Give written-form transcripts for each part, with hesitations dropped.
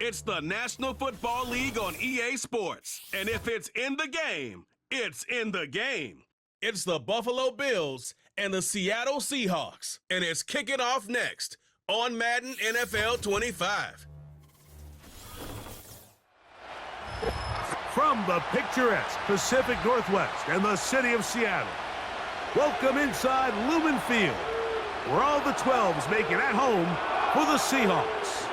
It's the National Football League on EA Sports. And if it's in the game, it's in the game. It's the Buffalo Bills and the Seattle Seahawks. And it's kicking off next on Madden NFL 25. From the picturesque Pacific Northwest and the city of Seattle, welcome inside Lumen Field, where all the 12s make it at home for the Seahawks.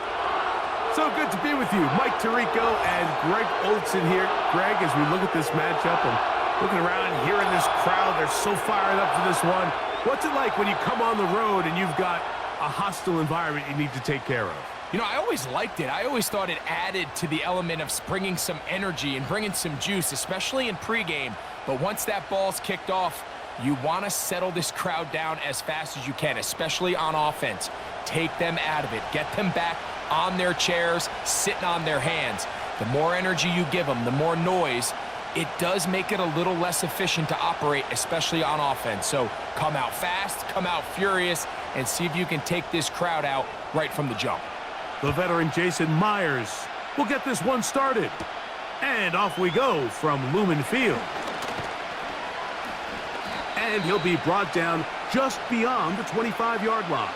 So good to be with you. Mike Tirico and Greg Olson here. Greg, as we look at this matchup and looking around, hearing this crowd, they're so fired up for this one. What's it like when you come on the road and you've got a hostile environment you need to take care of? You know, I always liked it. I always thought it added to the element of bringing some energy and bringing some juice, especially in pregame. But once that ball's kicked off, you want to settle this crowd down as fast as you can, especially on offense. Take them out of it. Get them back on their chairs, sitting on their hands. The more energy you give them, the more noise, it does make it a little less efficient to operate, especially on offense. So come out fast, come out furious, and see if you can take this crowd out right from the jump. The veteran Jason Myers will get this one started. And off we go from Lumen Field. And he'll be brought down just beyond the 25-yard line.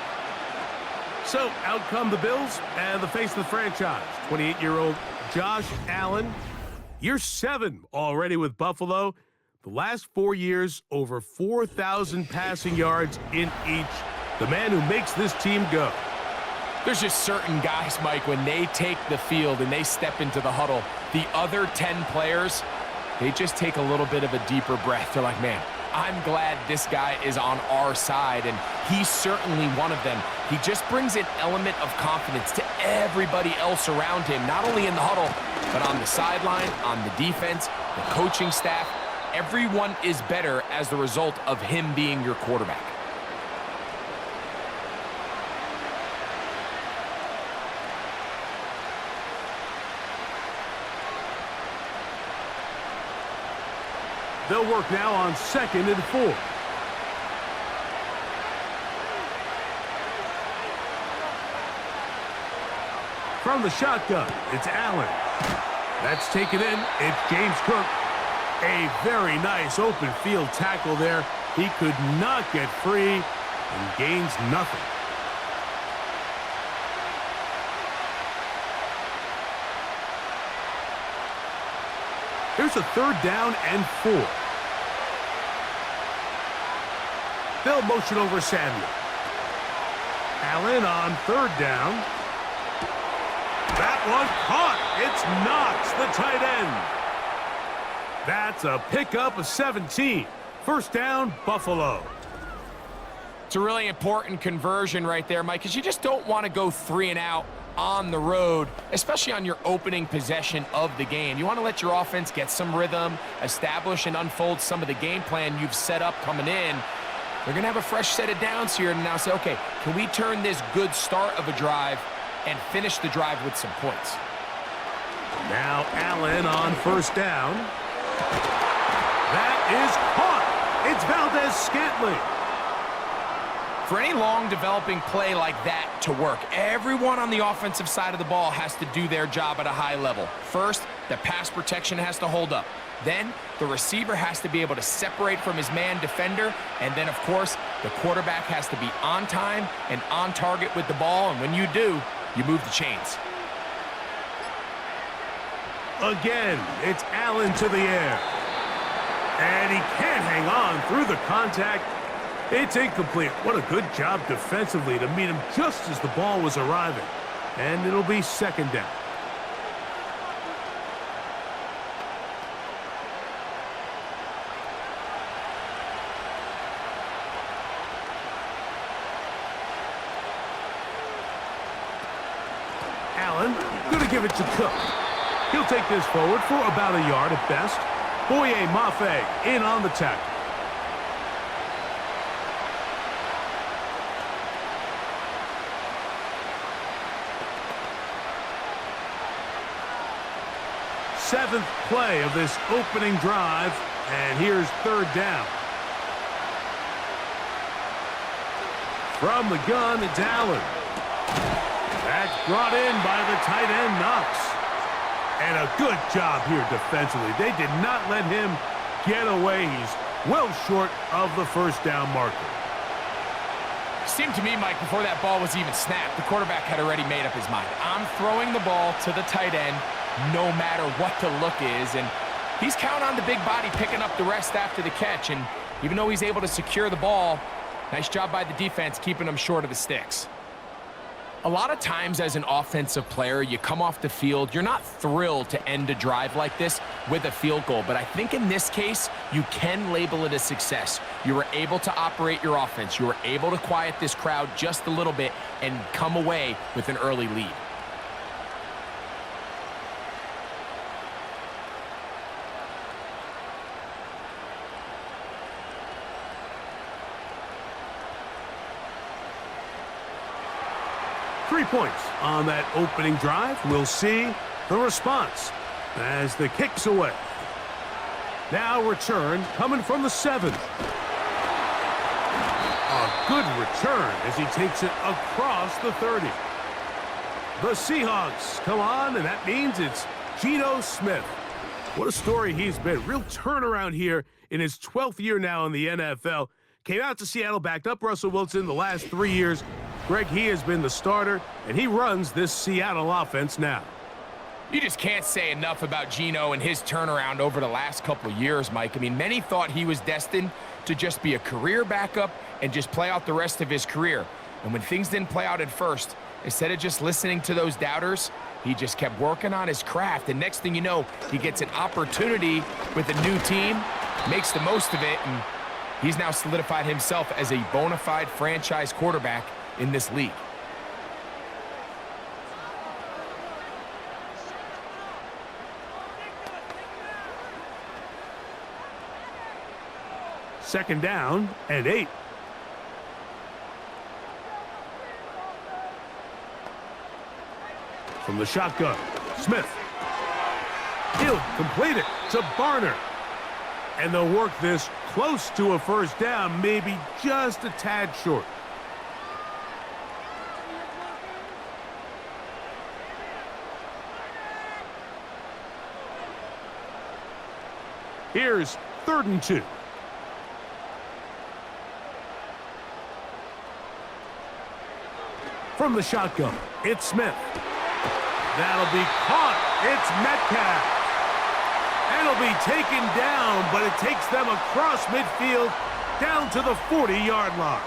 So out come the Bills and the face of the franchise, 28-year-old Josh Allen. Year 7 already with Buffalo. The last 4 years, over 4,000 passing yards in each. The man who makes this team go. There's just certain guys, Mike, when they take the field and they step into the huddle, the other 10 players, they just take a little bit of a deeper breath. They're like, man, I'm glad this guy is on our side, and he's certainly one of them. He just brings an element of confidence to everybody else around him, not only in the huddle, but on the sideline, on the defense, the coaching staff. Everyone is better as the result of him being your quarterback. They'll work now on 2nd and 4. From the shotgun, it's Allen. That's taken in. It's James Cook. A very nice open field tackle there. He could not get free and gains nothing. Here's a 3rd down and 4. They'll motion over Samuel. Allen on 3rd down. That one caught. It's Knox, the tight end. That's a pickup of 17. 1st down, Buffalo. It's a really important conversion right there, Mike, because you just don't want to go 3 and out on the road, especially on your opening possession of the game. You want to let your offense get some rhythm, establish and unfold some of the game plan you've set up coming in. They're going to have a fresh set of downs here and now say, okay, can we turn this good start of a drive and finish the drive with some points? Now Allen on 1st down. That is caught. It's Valdez-Scantling. For any long developing play like that to work, everyone on the offensive side of the ball has to do their job at a high level. First, the pass protection has to hold up. Then, the receiver has to be able to separate from his man defender. And then, of course, the quarterback has to be on time and on target with the ball. And when you do, you move the chains. Again, it's Allen to the air. And he can't hang on through the contact. It's incomplete. What a good job defensively to meet him just as the ball was arriving. And it'll be 2nd down. Allen, gonna give it to Cook. He'll take this forward for about a yard at best. Boye Mafe in on the tackle. Seventh play of this opening drive, and here's 3rd down. From the gun, it's Allen. That's brought in by the tight end, Knox. And a good job here defensively. They did not let him get away. He's well short of the first down marker. Seemed to me, Mike, before that ball was even snapped, the quarterback had already made up his mind. I'm throwing the ball to the tight end no matter what the look is, and he's counting on the big body picking up the rest after the catch, and even though he's able to secure the ball, nice job by the defense keeping him short of the sticks. A lot of times as an offensive player, you come off the field, you're not thrilled to end a drive like this with a field goal, but I think in this case, you can label it a success. You were able to operate your offense. You were able to quiet this crowd just a little bit and come away with an early lead. Three points on that opening drive. We'll see the response as the kick's away. Now return coming from the 7. A good return as he takes it across the 30. The Seahawks come on, and that means it's Geno Smith. What a story he's been. Real turnaround here in his 12th year now in the NFL. Came out to Seattle, backed up Russell Wilson the last 3 years. Greg, he has been the starter, and he runs this Seattle offense now. You just can't say enough about Geno and his turnaround over the last couple of years, Mike. I mean, many thought he was destined to just be a career backup and just play out the rest of his career. And when things didn't play out at first, instead of just listening to those doubters, he just kept working on his craft. And next thing you know, he gets an opportunity with a new team, makes the most of it, and he's now solidified himself as a bona fide franchise quarterback in this league. Second down and 8. From the shotgun, Smith. He'll complete it to Barner. And they'll work this close to a first down, maybe just a tad short. Here's 3rd and 2. From the shotgun, it's Smith. That'll be caught. It's Metcalf. And it'll be taken down, but it takes them across midfield down to the 40-yard line.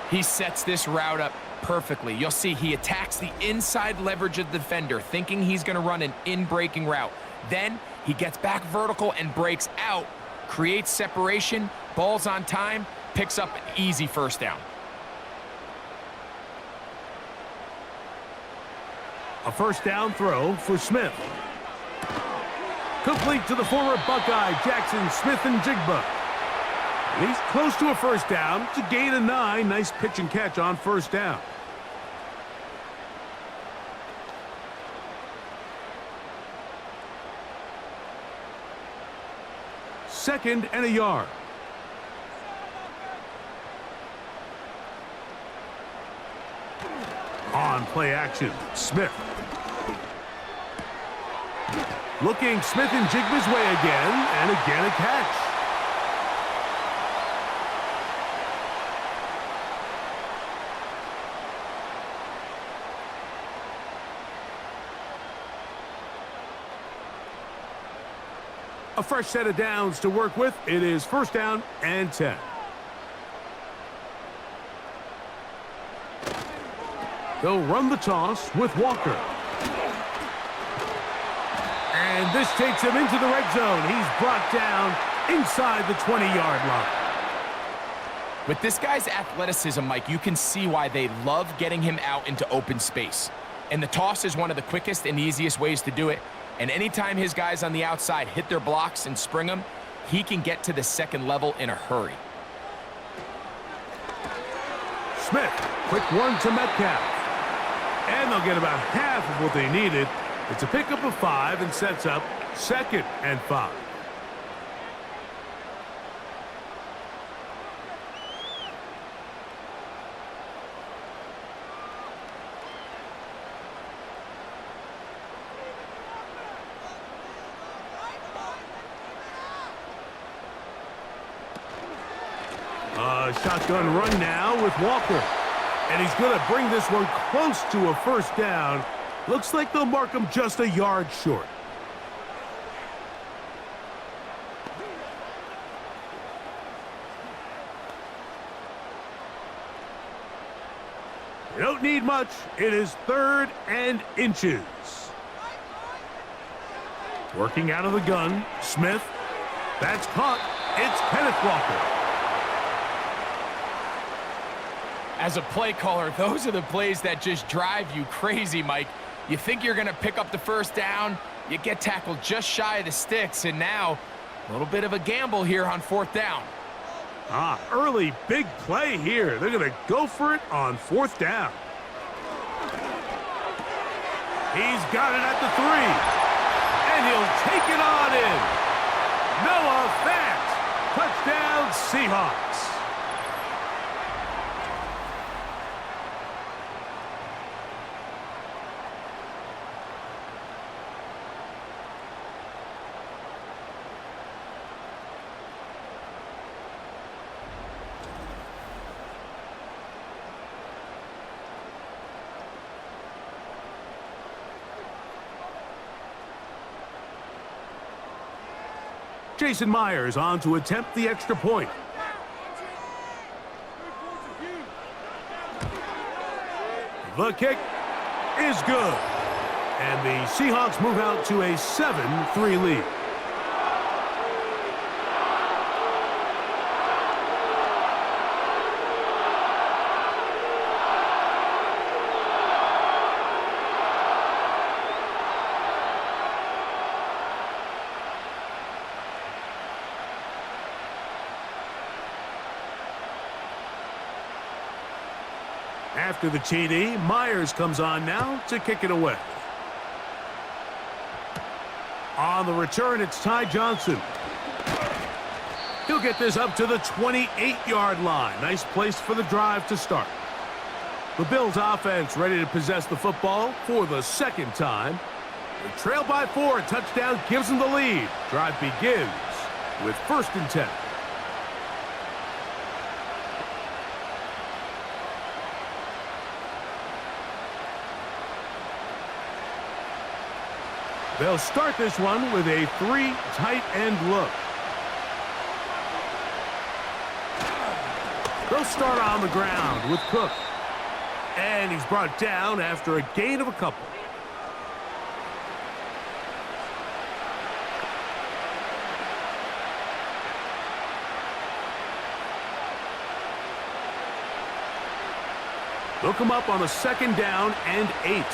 He sets this route up perfectly. You'll see he attacks the inside leverage of the defender, thinking he's going to run an in-breaking route. Then he gets back vertical and breaks out, creates separation, ball's on time, picks up an easy first down. A first down throw for Smith. Complete to the former Buckeye, Jackson Smith-Njigba. He's close to a first down. It's a gain of 9. Nice pitch and catch on first down. Second and a yard. On play action, Smith. Looking Smith-Njigba's way again, and again a catch. A fresh set of downs to work with. It is first down and 10. They'll run the toss with Walker. And this takes him into the red zone. He's brought down inside the 20-yard line. With this guy's athleticism, Mike, you can see why they love getting him out into open space. And the toss is one of the quickest and easiest ways to do it. And anytime his guys on the outside hit their blocks and spring them, he can get to the second level in a hurry. Smith, quick one to Metcalf. And they'll get about half of what they needed. It's a pickup of 5 and sets up 2nd and 5. A shotgun run now with Walker. And he's going to bring this one close to a first down. Looks like they'll mark him just a yard short. You don't need much. It is 3rd and inches. Working out of the gun, Smith. That's caught. It's Kenneth Walker. As a play caller, those are the plays that just drive you crazy, Mike. You think you're going to pick up the first down, you get tackled just shy of the sticks, and now a little bit of a gamble here on 4th down. Early big play here. They're going to go for it on 4th down. He's got it at the 3, and he'll take it on in. Noah Fant, touchdown Seahawks. Jason Myers on to attempt the extra point. The kick is good. And the Seahawks move out to a 7-3 lead. After the TD, Myers comes on now to kick it away. On the return, it's Ty Johnson. He'll get this up to the 28-yard line. Nice place for the drive to start. The Bills offense ready to possess the football for the 2nd time. They trail by 4. A touchdown gives them the lead. Drive begins with 1st and 10. They'll start this one with a 3 tight end look. They'll start on the ground with Cook. And he's brought down after a gain of a couple. They'll come up on a 2nd down and 8.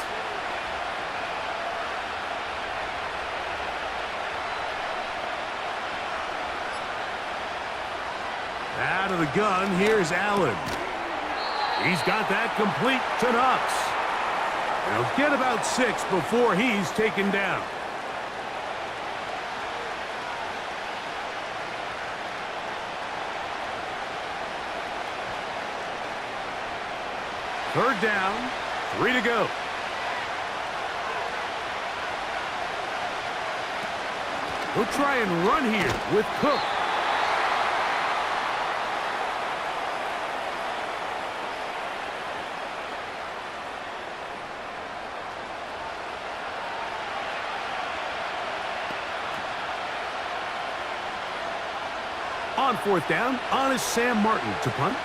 Out of the gun, here's Allen. He's got that complete to Knox. He'll get about 6 before he's taken down. Third down, 3 to go. We'll try and run here with Cook. On 4th down, on is Sam Martin to punt.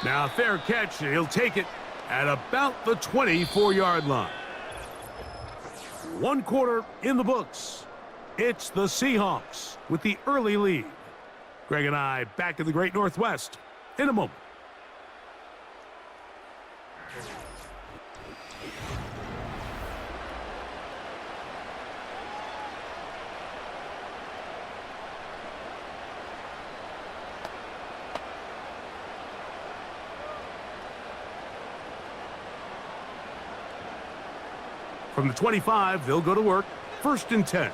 Now a fair catch, he'll take it at about the 24-yard line. 1 quarter in the books. It's the Seahawks with the early lead. Greg and I back in the Great Northwest in a moment. From the 25, they'll go to work. 1st and 10.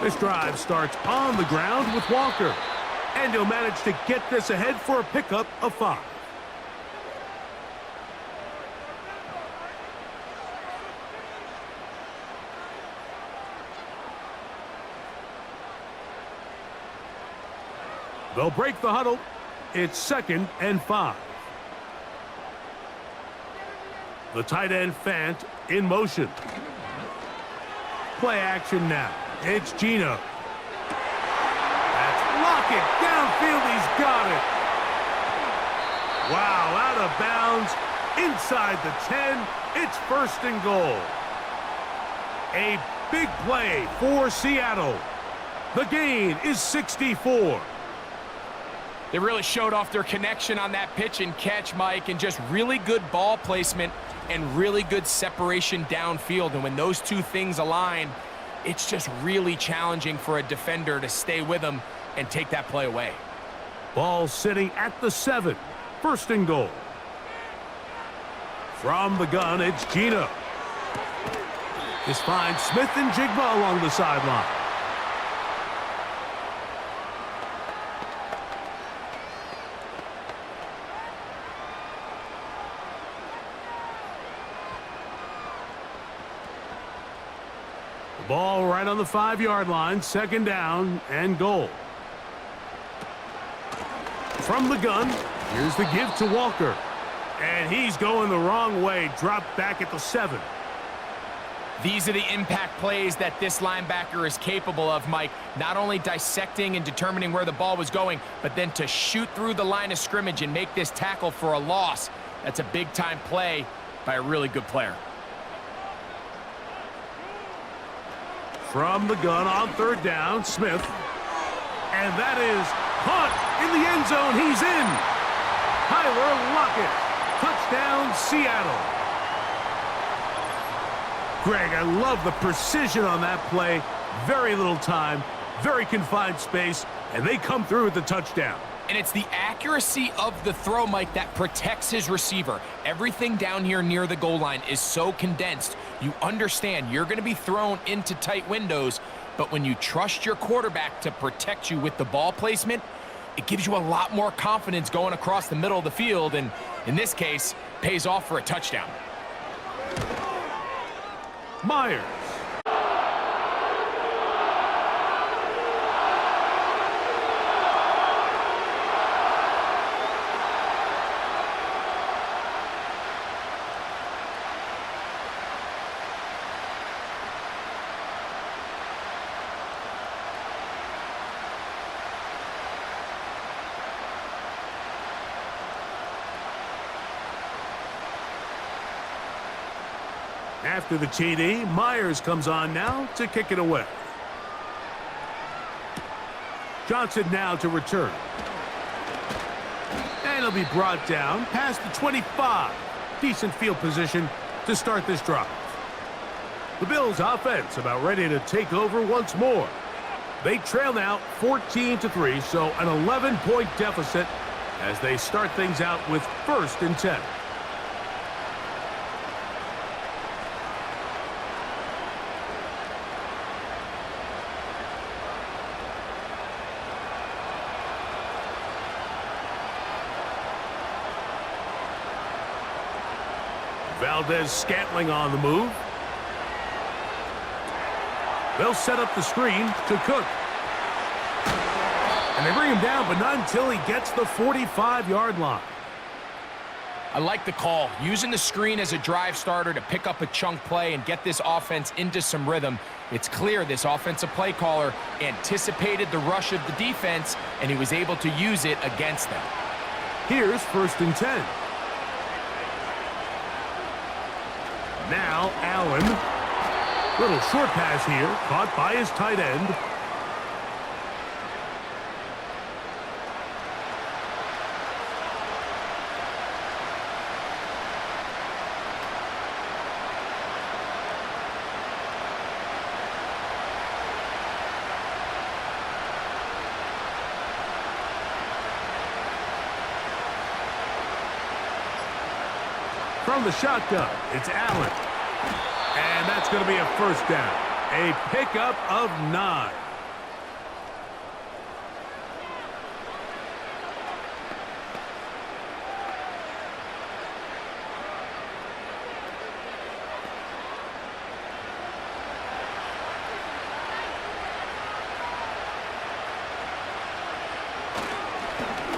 This drive starts on the ground with Walker. And he'll manage to get this ahead for a pickup of 5. They'll break the huddle. It's 2nd and 5. The tight end Fant in motion. Play action now. It's Gino. That's Lockett. Downfield, he's got it. Wow, out of bounds. Inside the 10. It's 1st and goal. A big play for Seattle. The gain is 64. They really showed off their connection on that pitch and catch, Mike, and just really good ball placement and really good separation downfield. And when those two things align, it's just really challenging for a defender to stay with them and take that play away. Ball sitting at the 7. 1st and goal. From the gun, it's Gino. This finds Smith and Jigba along the sideline. Ball right on the 5-yard line, 2nd down and goal. From the gun, here's the give to Walker. And he's going the wrong way, dropped back at the 7. These are the impact plays that this linebacker is capable of, Mike. Not only dissecting and determining where the ball was going, but then to shoot through the line of scrimmage and make this tackle for a loss. That's a big-time play by a really good player. From the gun on 3rd down, Smith. And that is caught in the end zone. He's in. Tyler Lockett. Touchdown, Seattle. Greg, I love the precision on that play. Very little time, very confined space, and they come through with the touchdown. And it's the accuracy of the throw, Mike, that protects his receiver. Everything down here near the goal line is so condensed. You understand you're going to be thrown into tight windows, but when you trust your quarterback to protect you with the ball placement, it gives you a lot more confidence going across the middle of the field, and in this case, pays off for a touchdown. Myers. After the TD, Myers comes on now to kick it away. Johnson now to return. And he'll be brought down past the 25. Decent field position to start this drive. The Bills offense about ready to take over once more. They trail now 14-3, so an 11-point deficit as they start things out with 1st and 10. Valdez-Scantling on the move. They'll set up the screen to Cook. And they bring him down, but not until he gets the 45-yard line. I like the call. Using the screen as a drive starter to pick up a chunk play and get this offense into some rhythm. It's clear this offensive play caller anticipated the rush of the defense, and he was able to use it against them. Here's 1st and 10. Now Allen. Little short pass here, caught by his tight end. From the shotgun, it's Allen. And that's going to be a 1st down. A pickup of 9.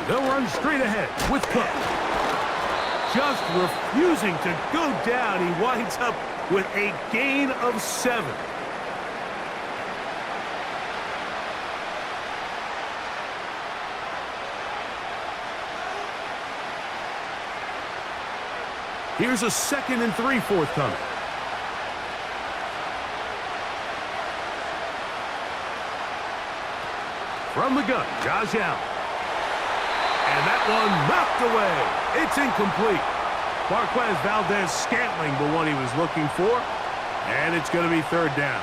They'll run straight ahead with Cook. Just refusing to go down. He winds up with a gain of 7. Here's a 2nd and 3 forthcoming. From the gun, Josh Allen. And that one knocked away. It's incomplete. Marquez Valdez-Scantling, the one he was looking for. And it's going to be 3rd down.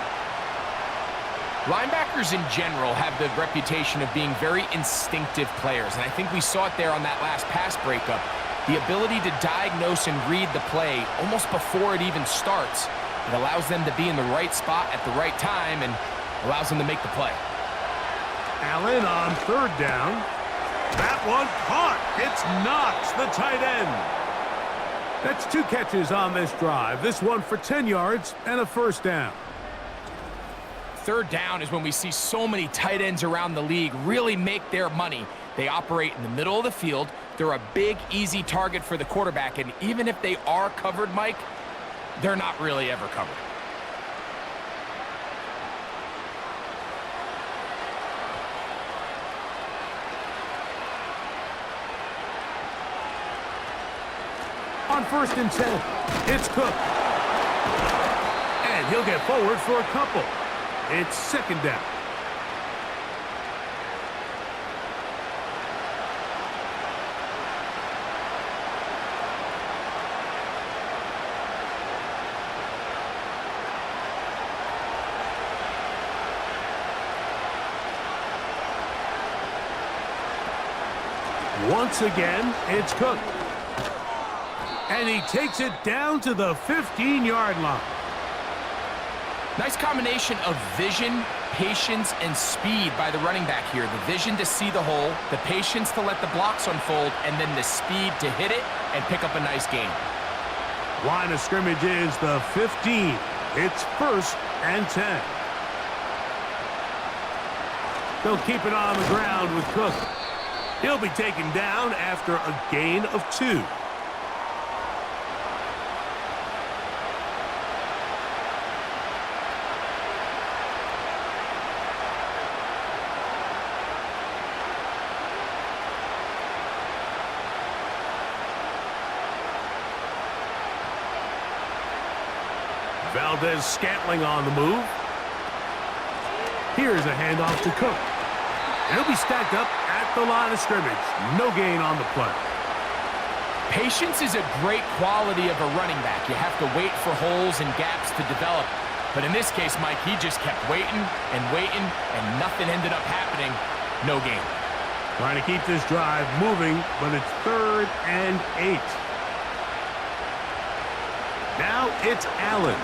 Linebackers in general have the reputation of being very instinctive players, and I think we saw it there on that last pass breakup. The ability to diagnose and read the play almost before it even starts. It allows them to be in the right spot at the right time and allows them to make the play. Allen on 3rd down. That one caught. It's Knox, the tight end. That's 2 catches on this drive. This one for 10 yards and a 1st down. 3rd down is when we see so many tight ends around the league really make their money. They operate in the middle of the field. They're a big, easy target for the quarterback, and even if they are covered, Mike, they're not really ever covered. On 1st and 10, it's Cook. And he'll get forward for a couple. It's 2nd down. Once again, it's Cook. And he takes it down to the 15-yard line. Nice combination of vision, patience, and speed by the running back here. The vision to see the hole, the patience to let the blocks unfold, and then the speed to hit it and pick up a nice gain. Line of scrimmage is the 15. It's 1st and 10. They'll keep it on the ground with Cook. He'll be taken down after a gain of 2. Valdez-Scantling on the move. Here's a handoff to Cook. And he'll be stacked up at the line of scrimmage. No gain on the play. Patience is a great quality of a running back. You have to wait for holes and gaps to develop. But in this case, Mike, he just kept waiting and waiting, and nothing ended up happening. No gain. Trying to keep this drive moving, but it's 3rd and 8. Now it's Allen.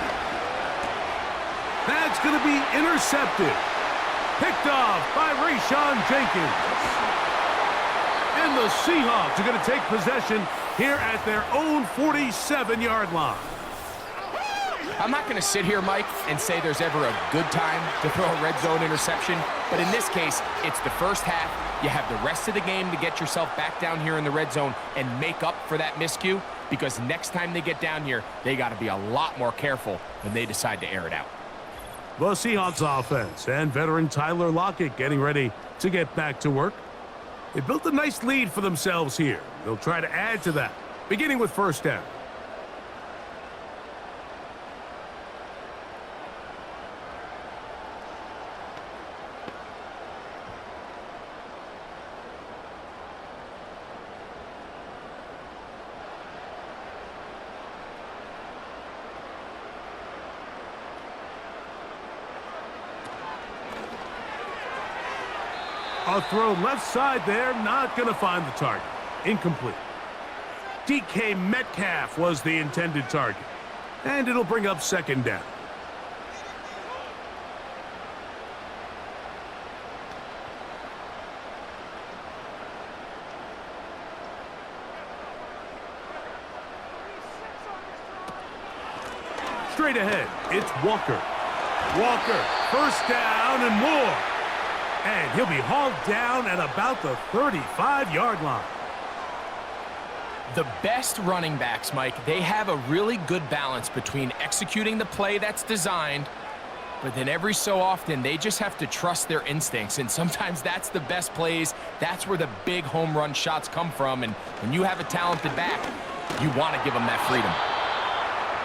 That's going to be intercepted. Picked off by Rayshon Jenkins. And the Seahawks are going to take possession here at their own 47-yard line. I'm not going to sit here, Mike, and say there's ever a good time to throw a red zone interception, but in this case, it's the first half. You have the rest of the game to get yourself back down here in the red zone and make up for that miscue, because next time they get down here, they got to be a lot more careful when they decide to air it out. The Seahawks offense and veteran Tyler Lockett getting ready to get back to work. They built a nice lead for themselves here. They'll try to add to that, beginning with 1st down. A throw left side there, not going to find the target. Incomplete. DK Metcalf was the intended target. And it'll bring up 2nd down. Straight ahead, it's Walker. Walker, 1st down and more. And he'll be hauled down at about the 35-yard line. The best running backs, Mike, they have a really good balance between executing the play that's designed, but then every so often, they just have to trust their instincts, and sometimes that's the best plays. That's where the big home run shots come from, and when you have a talented back, you want to give them that freedom.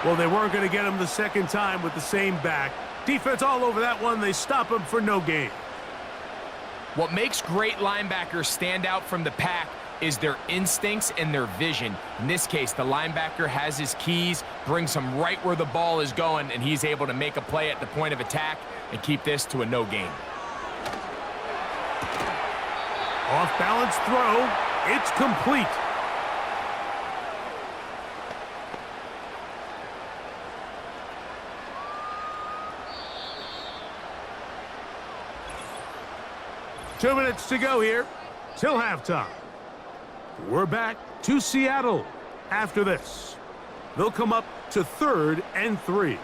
Well, they weren't going to get him the second time with the same back. Defense all over that one. They stop him for no gain. What makes great linebackers stand out from the pack is their instincts and their vision. In this case, the linebacker has his keys, brings him right where the ball is going, and he's able to make a play at the point of attack and keep this to a no gain. Off-balance throw. It's complete. Two minutes to go here till halftime. We're back to Seattle after this. They'll come up to 3rd and 3.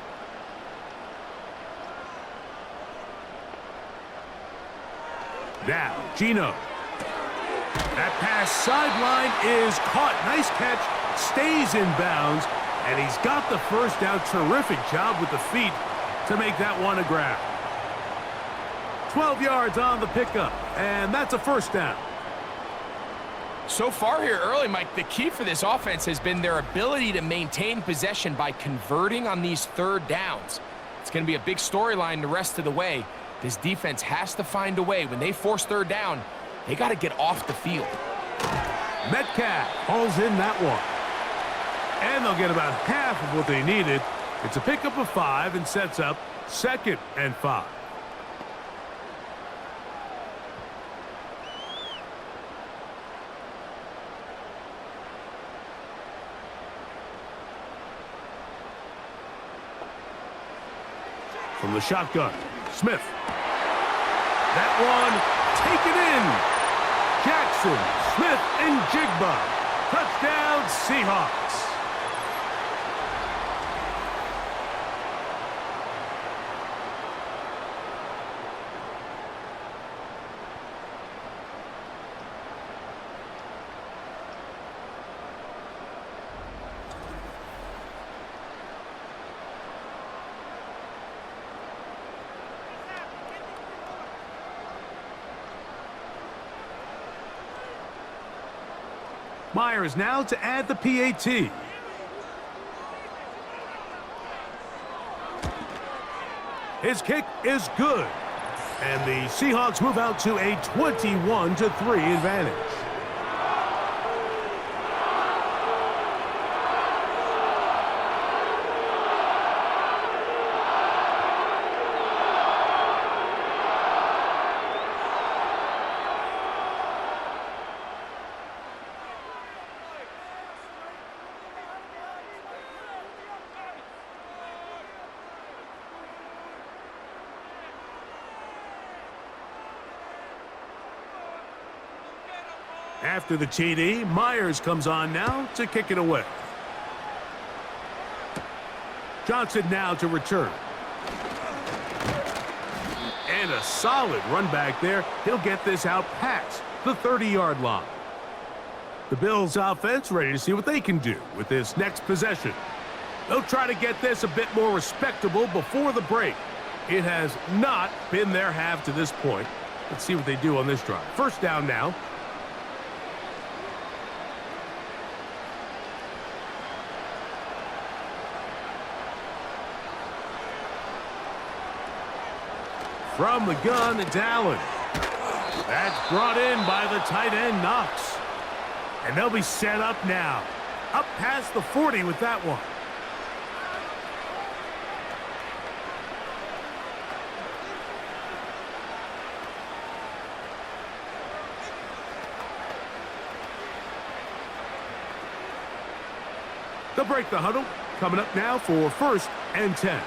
Now, Gino. That pass sideline is caught. Nice catch. Stays in bounds. And he's got the first down. Terrific job with the feet to make that one a grab. 12 yards on the pickup. And that's a first down. So far here early, Mike, the key for this offense has been their ability to maintain possession by converting on these third downs. It's going to be a big storyline the rest of the way. This defense has to find a way. When they force third down, they got to get off the field. Metcalf hauls in that one. And they'll get about half of what they needed. It's a pickup of 5 and sets up 2nd and 5. From the shotgun, Smith. That one taken in. Jackson, Smith, and Jigba. Touchdown, Seahawks. Myers now to add the PAT. His kick is good. And the Seahawks move out to a 21-3 advantage. After the TD, Myers comes on now to kick it away. Johnson now to return. And a solid run back there. He'll get this out past the 30-yard line. The Bills offense ready to see what they can do with this next possession. They'll try to get this a bit more respectable before the break. It has not been their half to this point. Let's see what they do on this drive. First down now. From the gun, it's Allen. That's brought in by the tight end, Knox. And they'll be set up now. Up past the 40 with that one. They'll break the huddle. Coming up now for 1st and 10.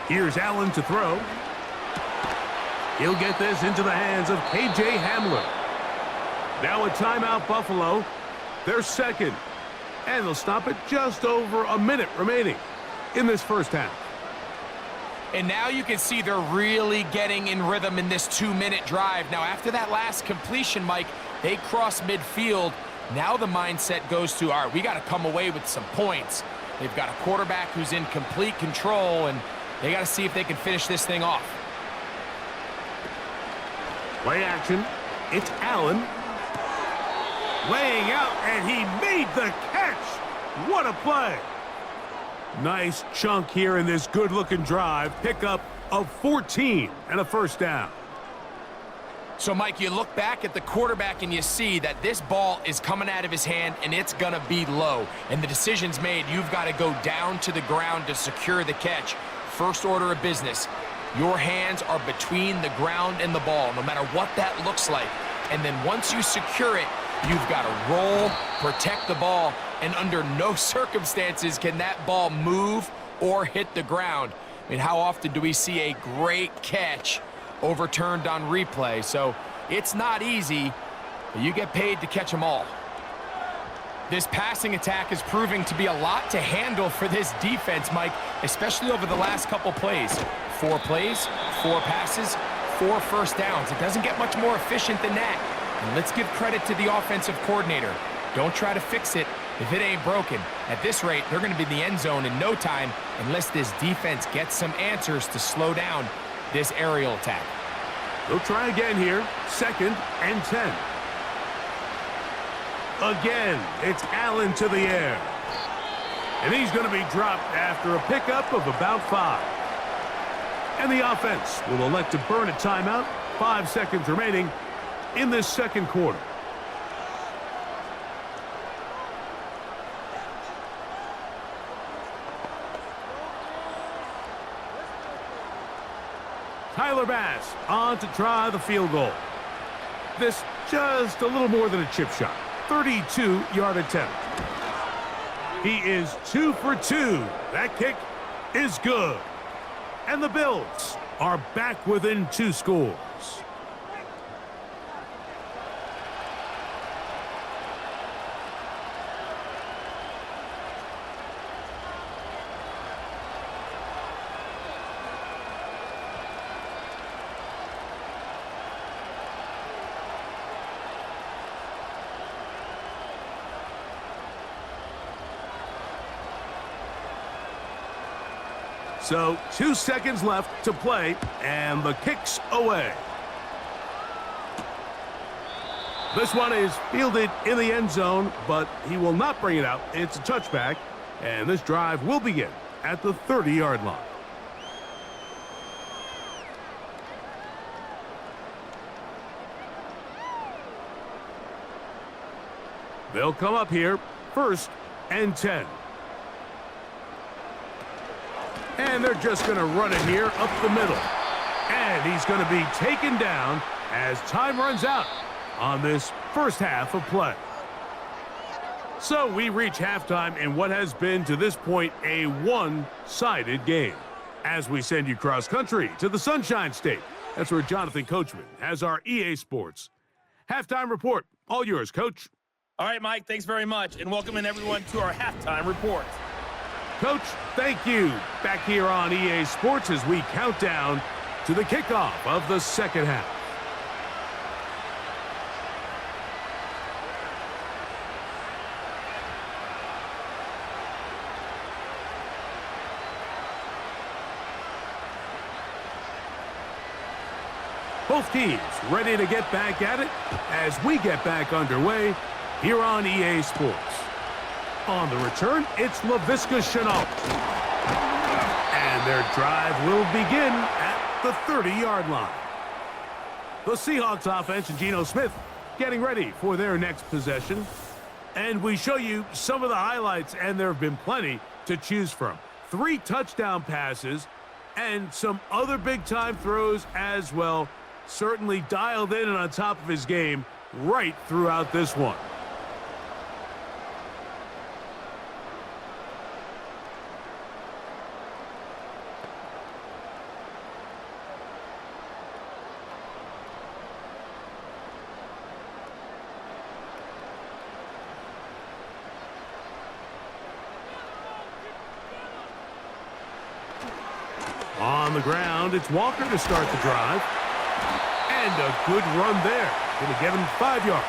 Here's Allen to throw. He'll get this into the hands of K.J. Hamler. Now a timeout, Buffalo. They're second. And they'll stop it just over a minute remaining in this first half. And now you can see they're really getting in rhythm in this 2-minute drive. Now, after that last completion, Mike, they cross midfield. Now the mindset goes to, all right, we got to come away with some points. They've got a quarterback who's in complete control, and they got to see if they can finish this thing off. Play action. It's Allen. Laying out, and he made the catch. What a play. Nice chunk here in this good-looking drive. Pickup of 14 and a first down. So, Mike, you look back at the quarterback and you see that this ball is coming out of his hand and it's going to be low. And the decision's made. You've got to go down to the ground to secure the catch. First order of business. Your hands are between the ground and the ball, no matter what that looks like. And then once you secure it, you've got to roll, protect the ball, and under no circumstances can that ball move or hit the ground. I mean, how often do we see a great catch overturned on replay? So it's not easy, but you get paid to catch them all. This passing attack is proving to be a lot to handle for this defense, Mike, especially over the last couple plays. 4 plays, 4 passes, 4 first downs. It doesn't get much more efficient than that. And let's give credit to the offensive coordinator. Don't try to fix it if it ain't broken. At this rate, they're going to be in the end zone in no time unless this defense gets some answers to slow down this aerial attack. They'll try again here. 2nd and 10. Again, it's Allen to the air. And he's going to be dropped after a pickup of about 5. And the offense will elect to burn a timeout. 5 seconds remaining in this second quarter. Tyler Bass on to try the field goal. This just a little more than a chip shot. 32-yard attempt. He is 2 for 2. That kick is good. And the Bills are back within 2 scores. So 2 seconds left to play, and the kick's away. This one is fielded in the end zone, but he will not bring it out. It's a touchback, and this drive will begin at the 30-yard line. They'll come up here, 1st and 10. And they're just going to run it here up the middle. And he's going to be taken down as time runs out on this first half of play. So we reach halftime in what has been to this point a one-sided game. As we send you cross-country to the Sunshine State. That's where Jonathan Coachman has our EA Sports halftime report. All yours, Coach. All right, Mike, thanks very much. And welcome in everyone to our halftime report. Coach, thank you. Back here on EA Sports as we count down to the kickoff of the second half. Both teams ready to get back at it as we get back underway here on EA Sports. On the return, it's LaVisca Chenault. And their drive will begin at the 30-yard line. The Seahawks offense and Geno Smith getting ready for their next possession. And we show you some of the highlights, and there have been plenty to choose from. 3 touchdown passes and some other big-time throws as well. Certainly dialed in and on top of his game right throughout this one. On the ground, it's Walker to start the drive. And a good run there. Going to get him 5 yards.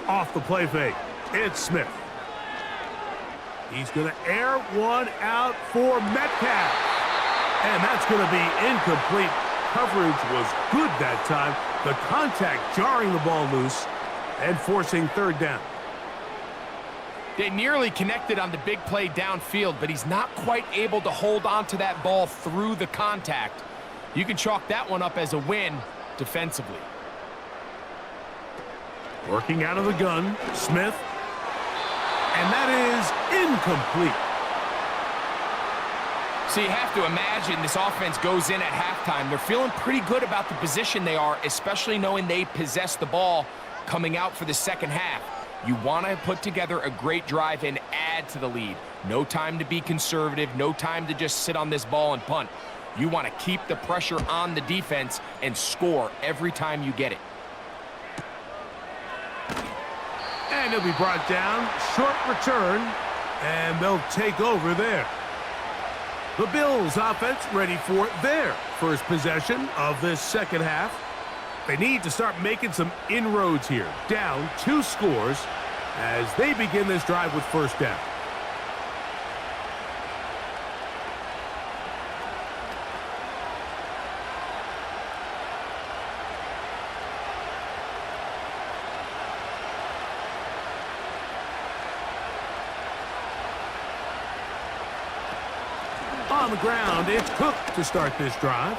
Off the play fake, it's Smith. He's going to air one out for Metcalf. And that's going to be incomplete. Coverage was good that time. The contact jarring the ball loose and forcing third down. They nearly connected on the big play downfield, but he's not quite able to hold on to that ball through the contact. You can chalk that one up as a win defensively. Working out of the gun, Smith. And that is incomplete. So you have to imagine this offense goes in at halftime. They're feeling pretty good about the position they are, especially knowing they possess the ball coming out for the second half. You want to put together a great drive and add to the lead. No time to be conservative, no time to just sit on this ball and punt. You want to keep the pressure on the defense and score every time you get it. And he'll be brought down. Short return. And they'll take over there. The Bills offense ready for their first possession of this second half. They need to start making some inroads here. Down 2 scores as they begin this drive with first down. On the ground, it's Cook to start this drive.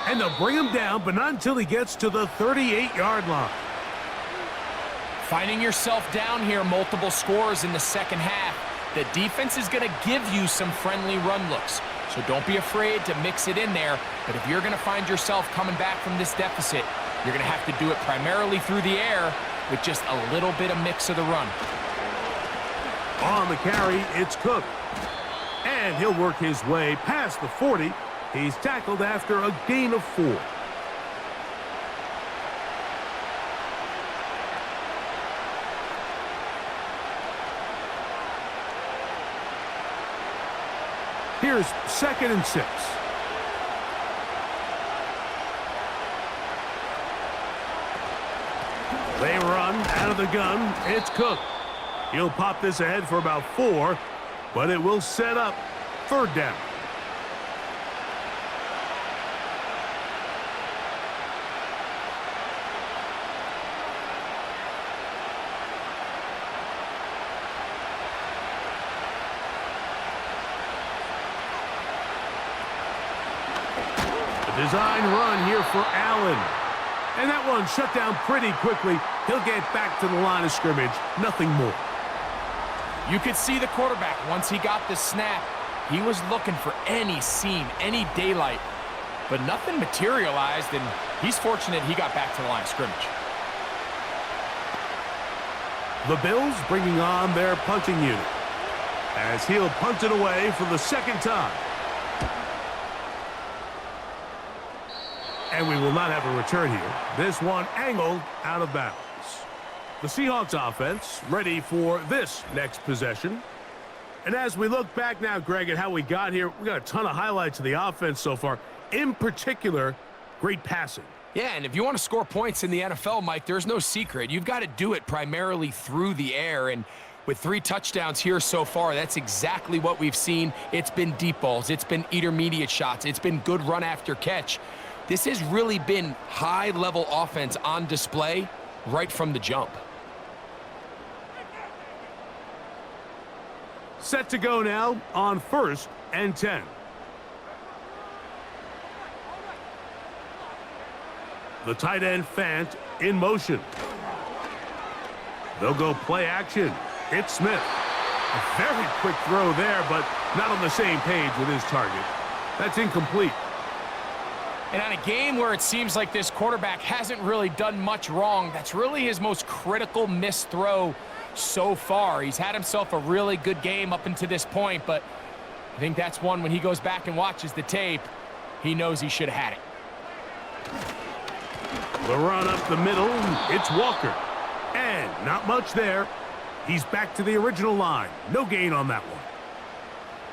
And they'll bring him down, but not until he gets to the 38-yard line. Finding yourself down here, multiple scores in the second half. The defense is going to give you some friendly run looks. So don't be afraid to mix it in there. But if you're going to find yourself coming back from this deficit, you're going to have to do it primarily through the air with just a little bit of mix of the run. On the carry, it's Cook. And he'll work his way past the 40. He's tackled after a gain of 4. Here's 2nd and 6. They run out of the gun. It's Cook. He'll pop this ahead for about 4, but it will set up third down. Design run here for Allen. And that one shut down pretty quickly. He'll get back to the line of scrimmage. Nothing more. You could see the quarterback, once he got the snap, he was looking for any seam, any daylight. But nothing materialized, and he's fortunate he got back to the line of scrimmage. The Bills bringing on their punting unit as he'll punt it away for the second time. And we will not have a return here. This one angled out of bounds. The Seahawks offense ready for this next possession. And as we look back now, Greg, at how we got here, we got a ton of highlights of the offense so far. In particular, great passing. Yeah, and if you want to score points in the NFL, Mike, there's no secret. You've got to do it primarily through the air. And with 3 touchdowns here so far, that's exactly what we've seen. It's been deep balls. It's been intermediate shots. It's been good run after catch. This has really been high-level offense on display right from the jump. Set to go now on 1st and 10. The tight end Fant in motion. They'll go play action. It's Smith. A very quick throw there, but not on the same page with his target. That's incomplete. And on a game where it seems like this quarterback hasn't really done much wrong, that's really his most critical missed throw so far. He's had himself a really good game up until this point, but I think that's one when he goes back and watches the tape, he knows he should have had it. The run up the middle, it's Walker. And not much there. He's back to the original line. No gain on that one.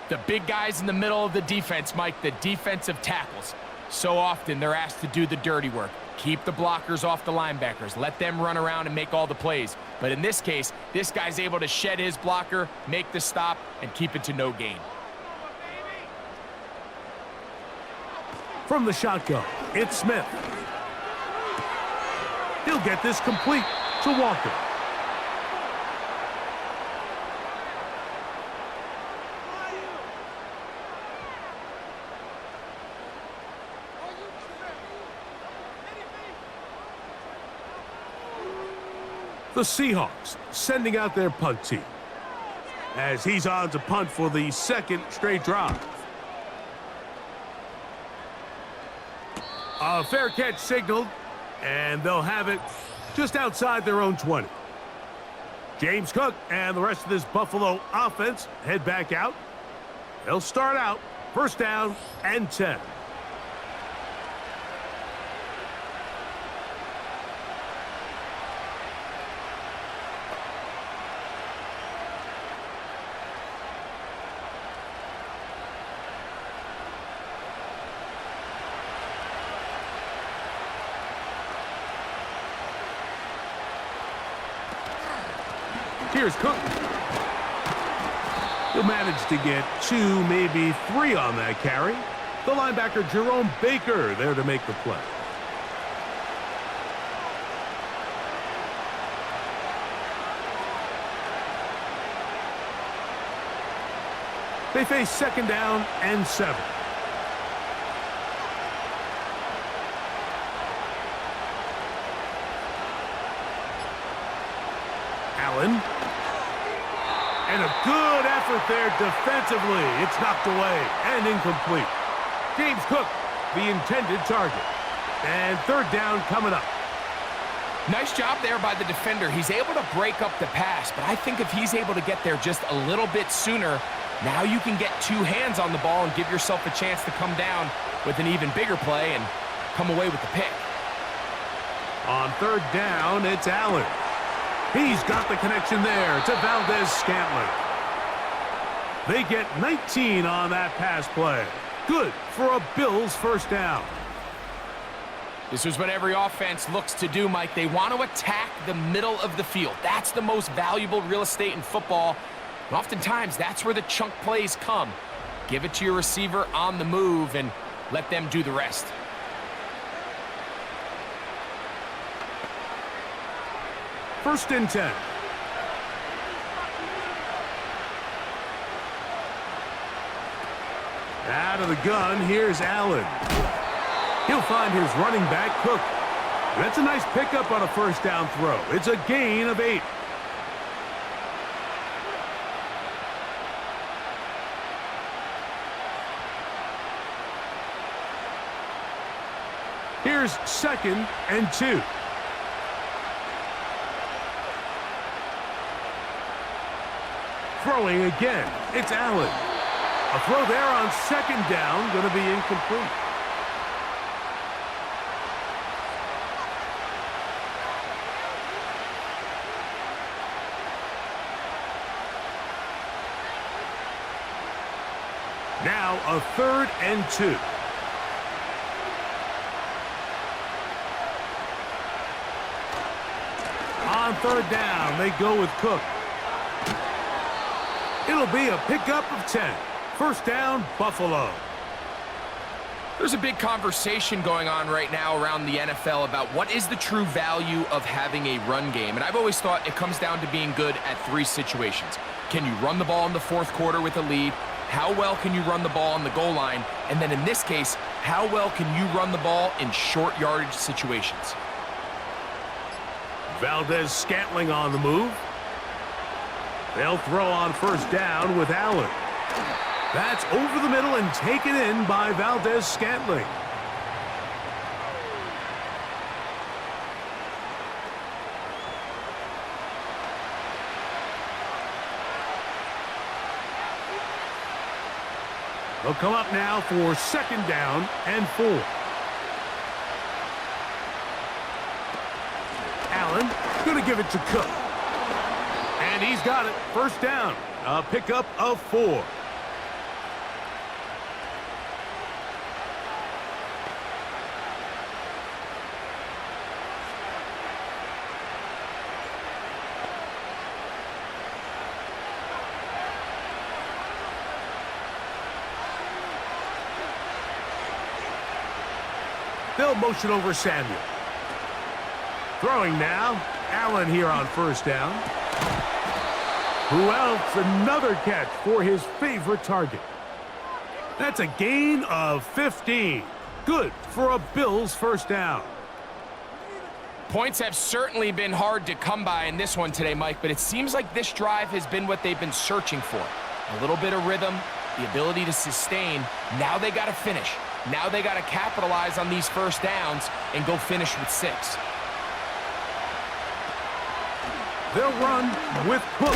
The big guys in the middle of the defense, Mike, the defensive tackles. So often they're asked to do the dirty work. Keep the blockers off the linebackers. Let them run around and make all the plays. But in this case, this guy's able to shed his blocker, make the stop, and keep it to no gain. From the shotgun, it's Smith. He'll get this complete to Walker. The Seahawks sending out their punt team as he's on to punt for the second straight drive. A fair catch signaled, and they'll have it just outside their own 20. James Cook and the rest of this Buffalo offense head back out. They'll start out first down and 10. Here's Cook. He'll manage to get 2, maybe 3 on that carry. The linebacker, Jerome Baker, there to make the play. They face second down and 7. Allen. And a good effort there defensively. It's knocked away and incomplete. James Cook, the intended target. And third down coming up. Nice job there by the defender. He's able to break up the pass, but I think if he's able to get there just a little bit sooner, now you can get 2 hands on the ball and give yourself a chance to come down with an even bigger play and come away with the pick. On third down, it's Allen. He's got the connection there to Valdez-Scantling. They get 19 on that pass play. Good for a Bills first down. This is what every offense looks to do, Mike. They want to attack the middle of the field. That's the most valuable real estate in football. And oftentimes, that's where the chunk plays come. Give it to your receiver on the move and let them do the rest. First and 10. Out of the gun, here's Allen. He'll find his running back, Cook. That's a nice pickup on a first down throw. It's a gain of 8. Here's second and 2. Throwing again, it's Allen. A throw there on second down, going to be incomplete. Now a third and 2. On third down, they go with Cook. It'll be a pickup of 10. First down, Buffalo. There's a big conversation going on right now around the NFL about what is the true value of having a run game. And I've always thought it comes down to being good at 3 situations. Can you run the ball in the 4th quarter with a lead? How well can you run the ball on the goal line? And then in this case, how well can you run the ball in short yardage situations? Valdez-Scantling on the move. They'll throw on first down with Allen. That's over the middle and taken in by Valdez-Scantling. They'll come up now for 2nd down and 4. Allen going to give it to Cook. And he's got it. 1st down. A pickup of 4. They'll motion over Samuel. Throwing now. Allen here on 1st down. Who else? Another catch for his favorite target. That's a gain of 15. Good for a Bills 1st down. Points have certainly been hard to come by in this one today, Mike, but it seems like this drive has been what they've been searching for. A little bit of rhythm, the ability to sustain. Now they got to finish. Now they got to capitalize on these 1st downs and go finish with 6. They'll run with Cook.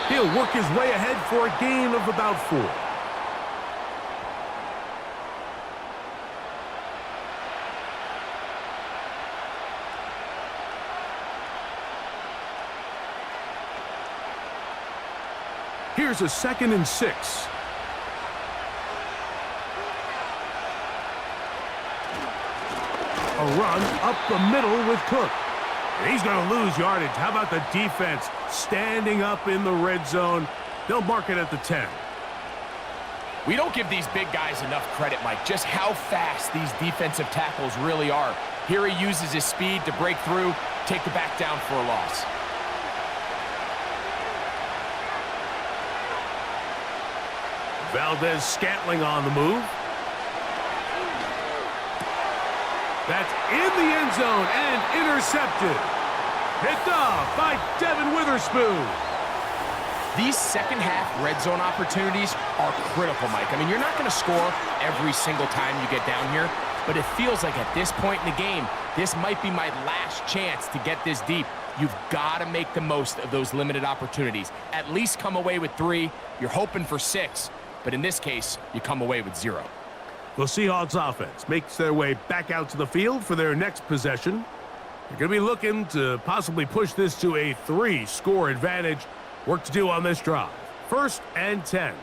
He'll work his way ahead for a gain of about 4. Here's a 2nd and 6. A run up the middle with Cook. And he's going to lose yardage. How about the defense standing up in the red zone? They'll mark it at the 10. We don't give these big guys enough credit, Mike, just how fast these defensive tackles really are. Here he uses his speed to break through, take the back down for a loss. Valdez-Scantling on the move. That's in the end zone and intercepted. Picked off by Devin Witherspoon. These second-half red zone opportunities are critical, Mike. I mean, you're not going to score every single time you get down here, but it feels like at this point in the game, this might be my last chance to get this deep. You've got to make the most of those limited opportunities. At least come away with 3. You're hoping for 6, but in this case, you come away with 0. The Seahawks offense makes their way back out to the field for their next possession. They're going to be looking to possibly push this to a 3-score advantage. Work to do on this drive. 1st and 10.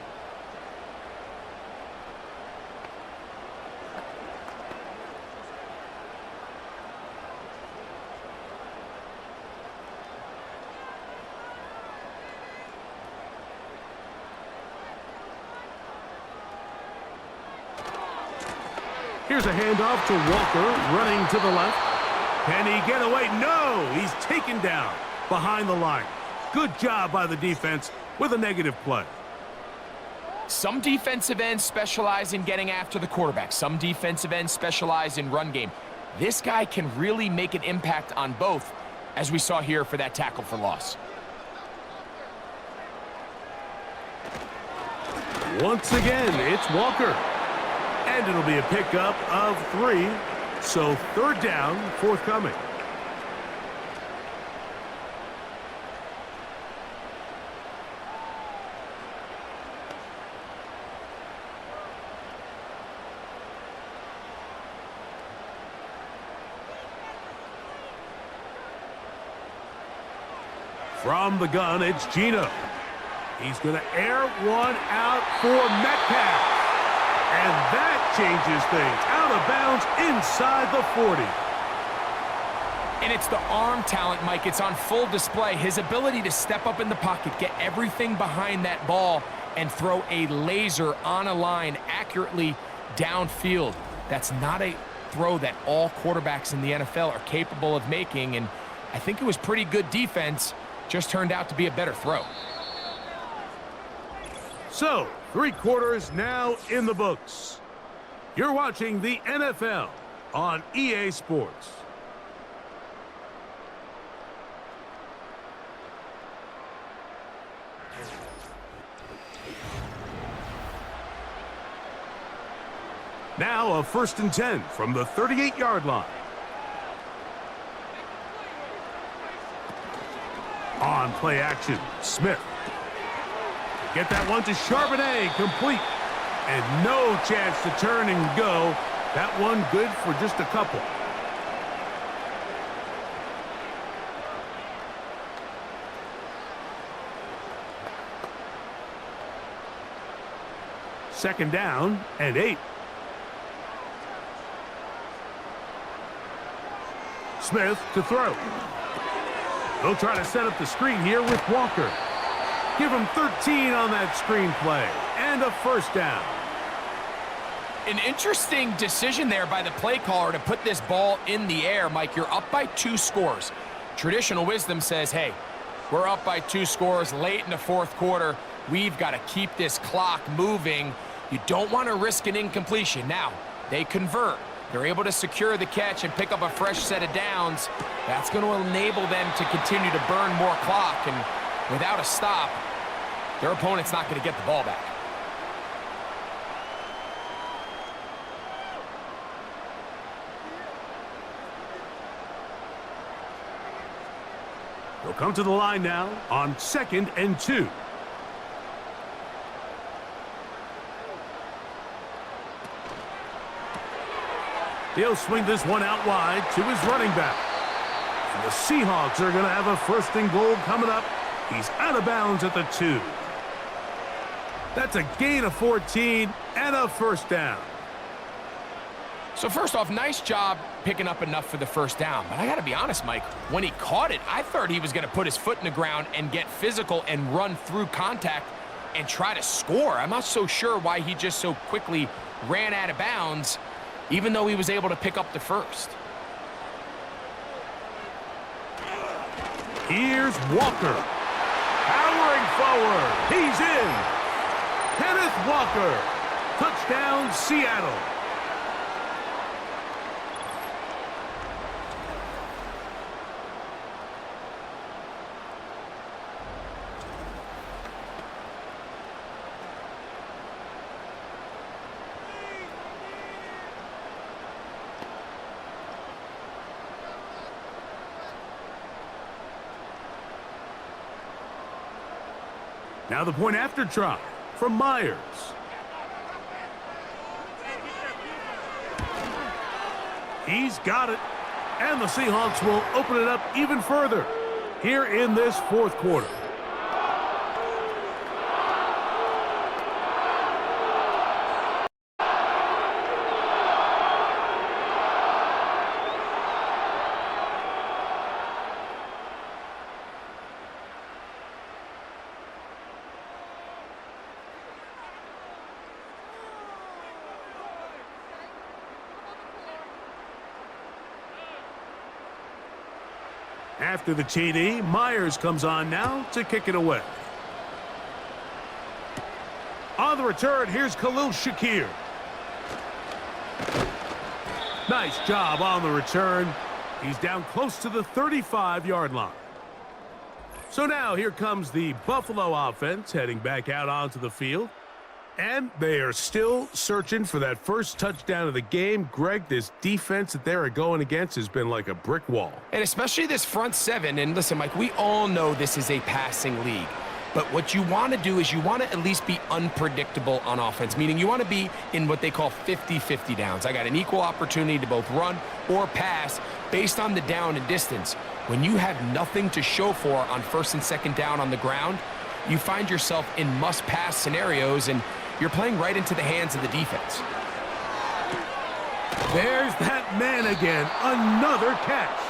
Here's a handoff to Walker, running to the left. Can he get away? No! He's taken down behind the line. Good job by the defense with a negative play. Some defensive ends specialize in getting after the quarterback. Some defensive ends specialize in run game. This guy can really make an impact on both, as we saw here for that tackle for loss. Once again, it's Walker. And it'll be a pickup of 3. So 3rd down, forthcoming. From the gun, it's Gino. He's going to air one out for Metcalf. And that changes things. Out of bounds inside the 40. And it's the arm talent, Mike. It's on full display. His ability to step up in the pocket, get everything behind that ball, and throw a laser on a line accurately downfield. That's not a throw that all quarterbacks in the NFL are capable of making, and I think it was pretty good defense. Just turned out to be a better throw. So, 3 quarters now in the books. You're watching the NFL on EA Sports. Now a 1st and 10 from the 38-yard line. On play action, Smith. Get that one to Charbonnet, complete. And no chance to turn and go. That one good for just a couple. Second down and 8. Smith to throw. They'll try to set up the screen here with Walker. Give him 13 on that screenplay and a first down. An interesting decision there by the play caller to put this ball in the air. Mike, you're up by 2 scores. Traditional wisdom says, hey, we're up by 2 scores late in the fourth quarter. We've got to keep this clock moving. You don't want to risk an incompletion. Now, they convert. They're able to secure the catch and pick up a fresh set of downs. That's going to enable them to continue to burn more clock. And without a stop, their opponent's not going to get the ball back. They'll come to the line now on 2nd and 2. He'll swing this one out wide to his running back. And the Seahawks are going to have a 1st and goal coming up. He's out of bounds at the 2. That's a gain of 14 and a first down. So first off, nice job picking up enough for the first down. But I got to be honest, Mike, when he caught it, I thought he was going to put his foot in the ground and get physical and run through contact and try to score. I'm not so sure why he just so quickly ran out of bounds, even though he was able to pick up the first. Here's Walker. Powering forward. He's in. Kenneth Walker. Touchdown, Seattle. Now the point after try from Myers. He's got it. And the Seahawks will open it up even further here in this fourth quarter. After the TD, Myers comes on now to kick it away. On the return, here's Khalil Shakir. Nice job on the return. He's down close to the 35-yard line. So now here comes the Buffalo offense heading back out onto the field. And they are still searching for that first touchdown of the game. Greg, this defense that they're going against has been like a brick wall. And especially this front seven. And listen, Mike, we all know this is a passing league. But what you want to do is you want to at least be unpredictable on offense, meaning you want to be in what they call 50-50 downs. I got an equal opportunity to both run or pass based on the down and distance. When you have nothing to show for on 1st and 2nd down on the ground, you find yourself in must-pass scenarios, and you're playing right into the hands of the defense. There's that man again, another catch.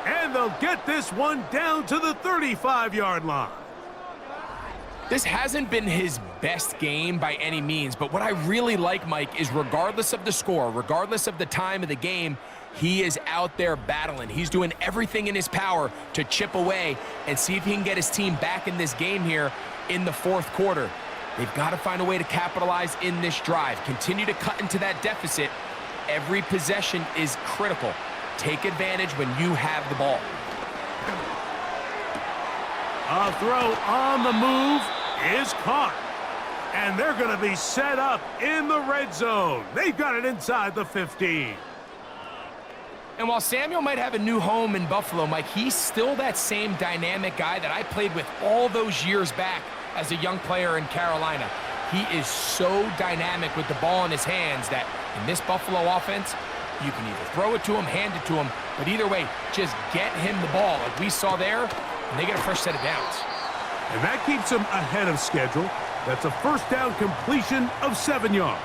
And they'll get this one down to the 35-yard line. This hasn't been his best game by any means, but what I really like, Mike, is regardless of the score, regardless of the time of the game, he is out there battling. He's doing everything in his power to chip away and see if he can get his team back in this game here in the fourth quarter. They've got to find a way to capitalize in this drive. Continue to cut into that deficit. Every possession is critical. Take advantage when you have the ball. A throw on the move is caught. And they're going to be set up in the red zone. They've got it inside the 15. And while Samuel might have a new home in Buffalo, Mike, he's still that same dynamic guy that I played with all those years back as a young player in Carolina. He is so dynamic with the ball in his hands that in this Buffalo offense, you can either throw it to him, hand it to him, but either way, just get him the ball like we saw there, and they get a fresh set of downs. And that keeps him ahead of schedule. That's a first down completion of 7 yards.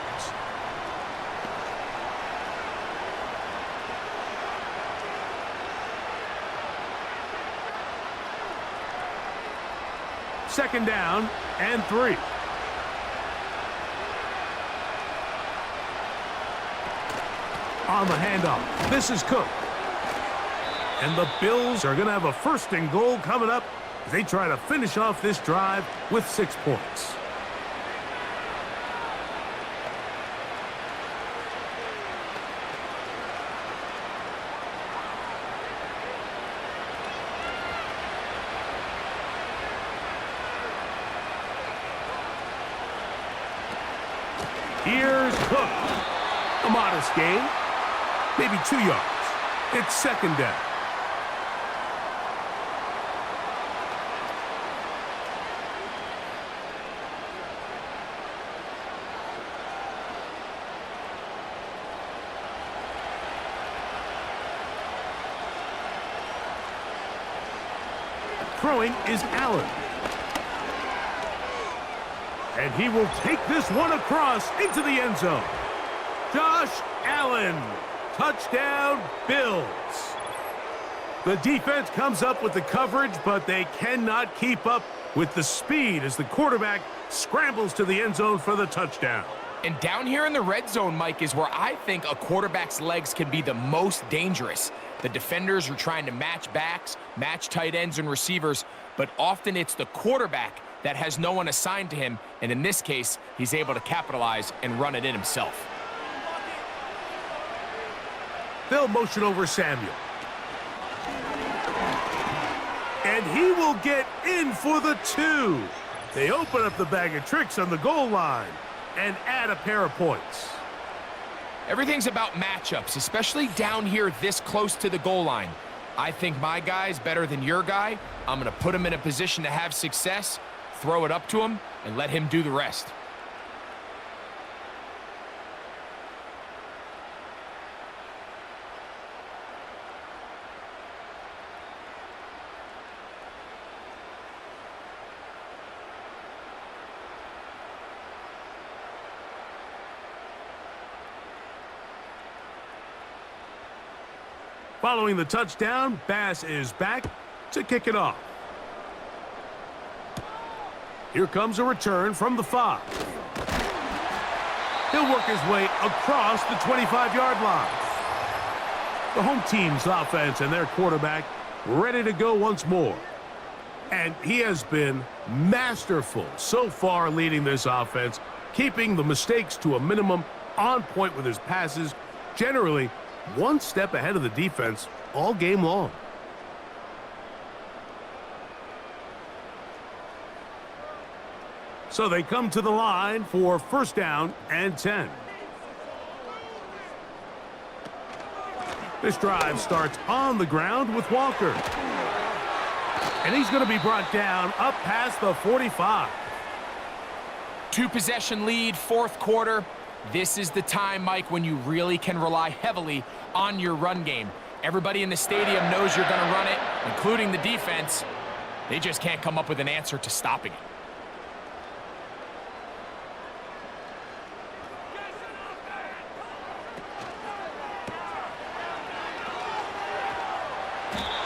Second down and 3. On the handoff, this is Cook. And the Bills are going to have a first and goal coming up as they try to finish off this drive with 6 points. Here's Cook. A modest gain. Maybe 2 yards. It's second down. Throwing is Allen. And he will take this one across into the end zone. Josh Allen. Touchdown, Bills. The defense comes up with the coverage, but they cannot keep up with the speed as the quarterback scrambles to the end zone for the touchdown. And down here in the red zone, Mike, is where I think a quarterback's legs can be the most dangerous. The defenders are trying to match backs, match tight ends and receivers, but often it's the quarterback that has no one assigned to him, and in this case, he's able to capitalize and run it in himself. They'll motion over Samuel. And he will get in for the 2. They open up the bag of tricks on the goal line and add a pair of points. Everything's about matchups, especially down here this close to the goal line. I think my guy's better than your guy. I'm going to put him in a position to have success, throw it up to him, and let him do the rest. Following the touchdown, Bass is back to kick it off. Here comes a return from the 5. He'll work his way across the 25-yard line. The home team's offense and their quarterback ready to go once more. And he has been masterful so far leading this offense, keeping the mistakes to a minimum, on point with his passes, generally one step ahead of the defense all game long. So they come to the line for first down and 10. This drive starts on the ground with Walker. And he's going to be brought down up past the 45. 2-possession lead, fourth quarter. This is the time, Mike, when you really can rely heavily on your run game. Everybody in the stadium knows you're going to run it, including the defense. They just can't come up with an answer to stopping it.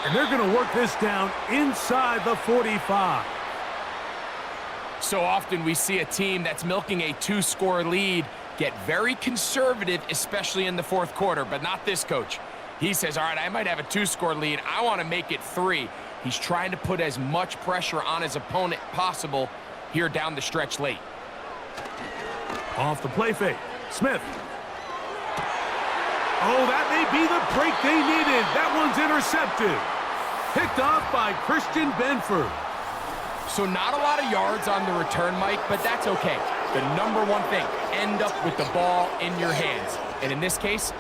And they're going to work this down inside the 45. So often we see a team that's milking a 2-score lead get very conservative, especially in the fourth quarter, but not this coach. He says, all right, I might have a 2-score lead. I want to make it 3. He's trying to put as much pressure on his opponent possible here down the stretch late. Off the play fake, Smith. Oh, that may be the break they needed. That one's intercepted. Picked off by Christian Benford. So not a lot of yards on the return, Mike, but that's okay. The number one thing, end up with the ball in your hands. And in this case,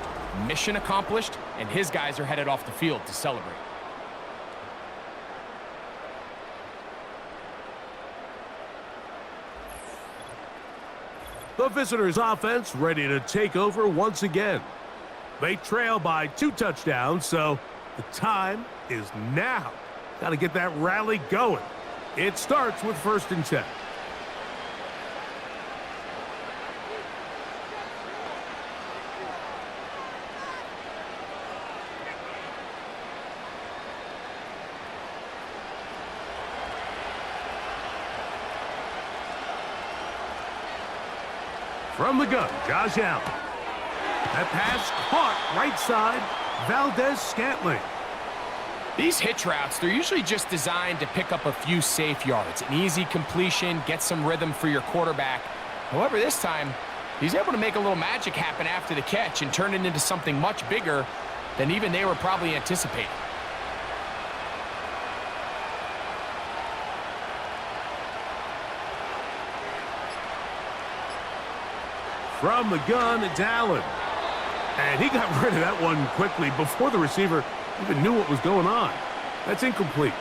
mission accomplished, and his guys are headed off the field to celebrate. The visitors' offense ready to take over once again. They trail by 2 touchdowns, so the time is now. Got to get that rally going. It starts with 1st and 10. From the gun, Josh Allen. That pass caught right side, Valdez-Scantling. These hitch routes, they're usually just designed to pick up a few safe yards. An easy completion, get some rhythm for your quarterback. However, this time, he's able to make a little magic happen after the catch and turn it into something much bigger than even they were probably anticipating. From the gun, it's Allen. And he got rid of that one quickly before the receiver even knew what was going on. That's incomplete.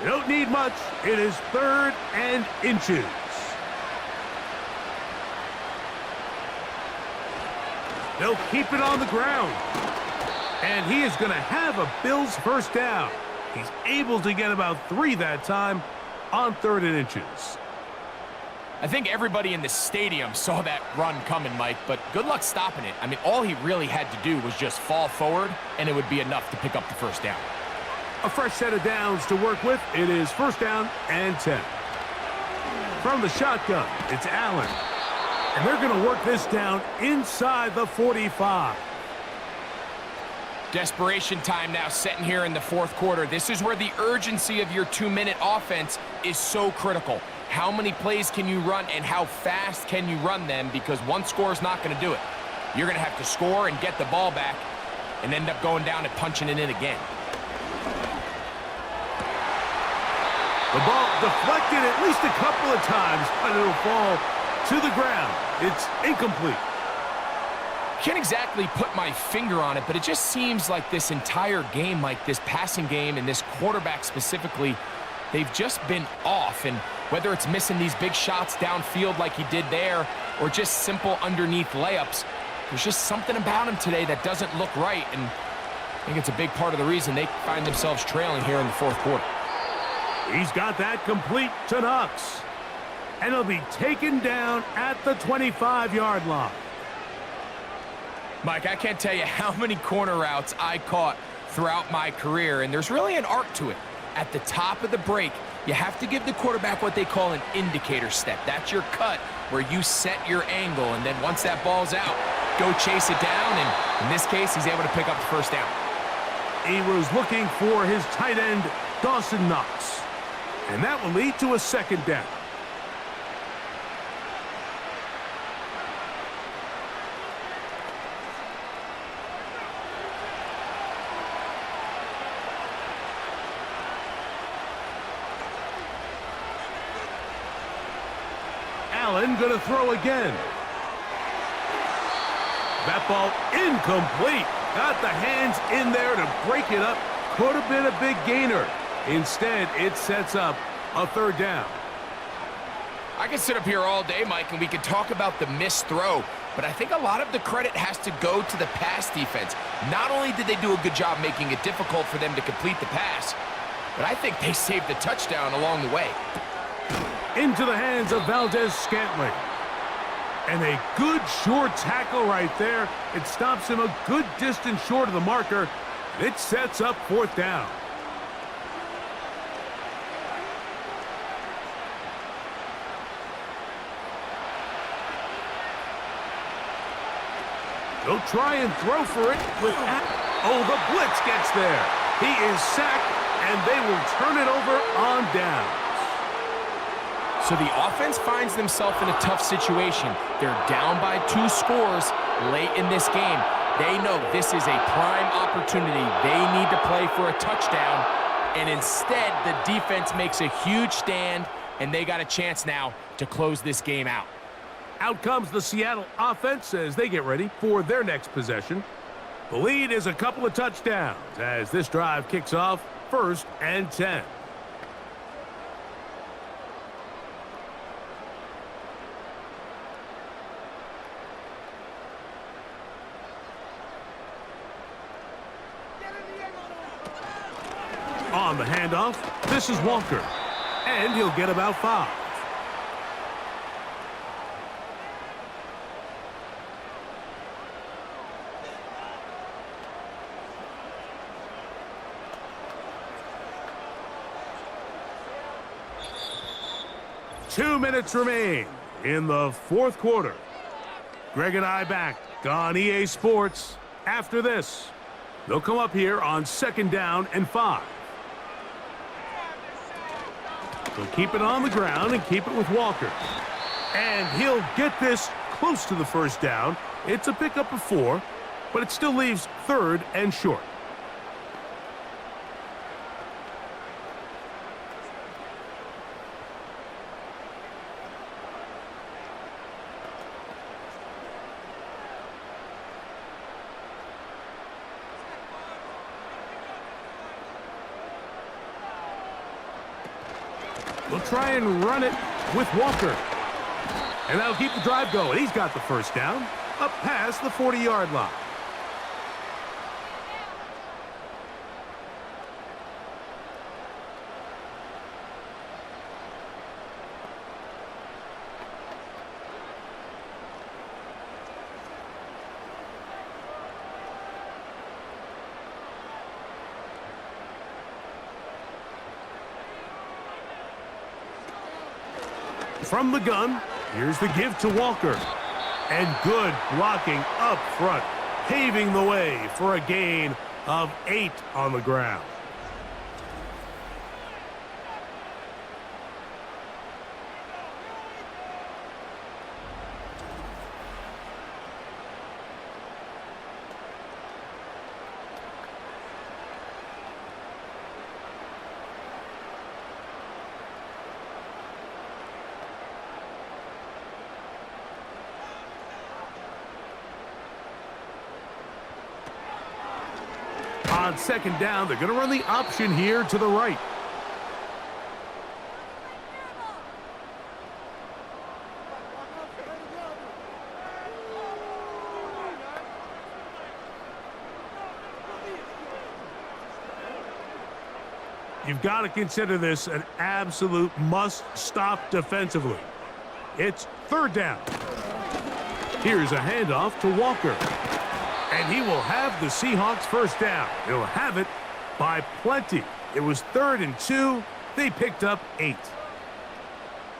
You don't need much. It is 3rd and inches. They'll keep it on the ground. And he is going to have a Bills 1st down. He's able to get about 3 that time on 3rd and inches. I think everybody in the stadium saw that run coming, Mike, but good luck stopping it. I mean, all he really had to do was just fall forward, and it would be enough to pick up the 1st down. A fresh set of downs to work with. It is 1st down and 10. From the shotgun, it's Allen. And they're going to work this down inside the 45. Desperation time now setting here in the 4th quarter. This is where the urgency of your 2-minute offense is so critical. How many plays can you run and how fast can you run them? Because one score is not going to do it. You're going to have to score and get the ball back and end up going down and punching it in again. The ball deflected at least a couple of times, but it'll fall to the ground. It's incomplete. Can't exactly put my finger on it, but it just seems like this entire game, like this passing game and this quarterback specifically, they've just been off. And whether it's missing these big shots downfield like he did there or just simple underneath layups, there's just something about him today that doesn't look right. And I think it's a big part of the reason they find themselves trailing here in the 4th quarter. He's got that complete to Knox. And he'll be taken down at the 25-yard line. Mike, I can't tell you how many corner routes I caught throughout my career, and there's really an art to it. At the top of the break, you have to give the quarterback what they call an indicator step. That's your cut where you set your angle, and then once that ball's out, go chase it down, and in this case, he's able to pick up the 1st down. He was looking for his tight end, Dawson Knox. And that will lead to a 2nd down. Allen going to throw again. That ball incomplete. Got the hands in there to break it up. Could have been a big gainer. Instead, it sets up a 3rd down. I can sit up here all day, Mike, and we can talk about the missed throw, but I think a lot of the credit has to go to the pass defense. Not only did they do a good job making it difficult for them to complete the pass, but I think they saved the touchdown along the way. Into the hands of Valdez-Scantling. And a good short tackle right there. It stops him a good distance short of the marker. It sets up 4th down. They'll try and throw for it with... Oh, the blitz gets there. He is sacked, and they will turn it over on downs. So the offense finds themselves in a tough situation. They're down by 2 scores late in this game. They know this is a prime opportunity. They need to play for a touchdown, and instead the defense makes a huge stand, and they got a chance now to close this game out. Out comes the Seattle offense as they get ready for their next possession. The lead is a couple of touchdowns as this drive kicks off 1st and 10. On the handoff, this is Walker, and he'll get about 5. Two minutes remain in the 4th quarter. Greg and I back on EA Sports after this. They'll come up here on 2nd down and 5. They'll keep it on the ground and keep it with Walker. And he'll get this close to the 1st down. It's a pickup of 4, but it still leaves 3rd and short. They'll try and run it with Walker. And that'll keep the drive going. He's got the 1st down up past the 40-yard line. From the gun, here's the give to Walker. And good blocking up front, paving the way for a gain of 8 on the ground. On 2nd down, they're going to run the option here to the right. You've got to consider this an absolute must-stop defensively. It's 3rd down. Here's a handoff to Walker. And he will have the Seahawks 1st down. He'll have it by plenty. It was 3rd and 2. They picked up 8.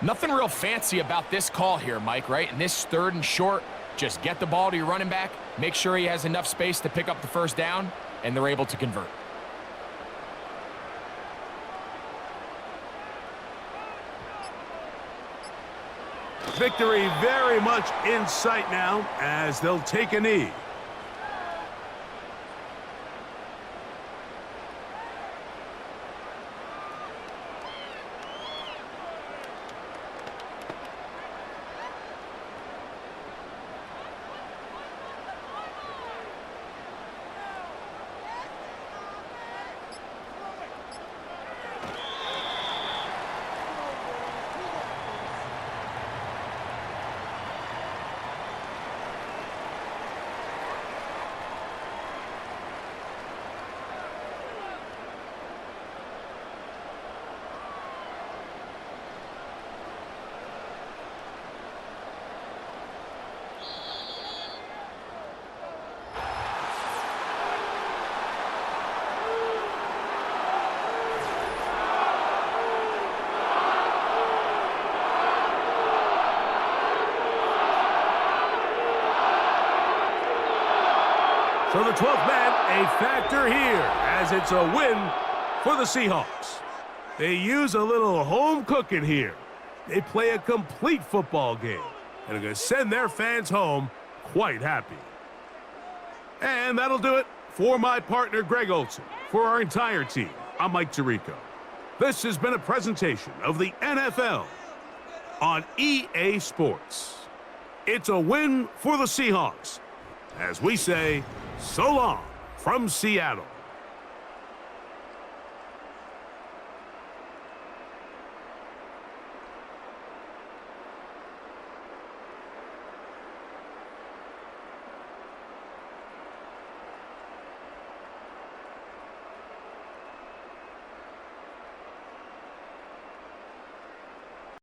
Nothing real fancy about this call here, Mike, right? And this 3rd and short, just get the ball to your running back, make sure he has enough space to pick up the 1st down, and they're able to convert. Victory very much in sight now as they'll take a knee. So the 12th man, a factor here, as it's a win for the Seahawks. They use a little home cooking here. They play a complete football game, and are going to send their fans home quite happy. And that'll do it for my partner, Greg Olson. For our entire team, I'm Mike Tirico. This has been a presentation of the NFL on EA Sports. It's a win for the Seahawks. As we say, so long. from Seattle.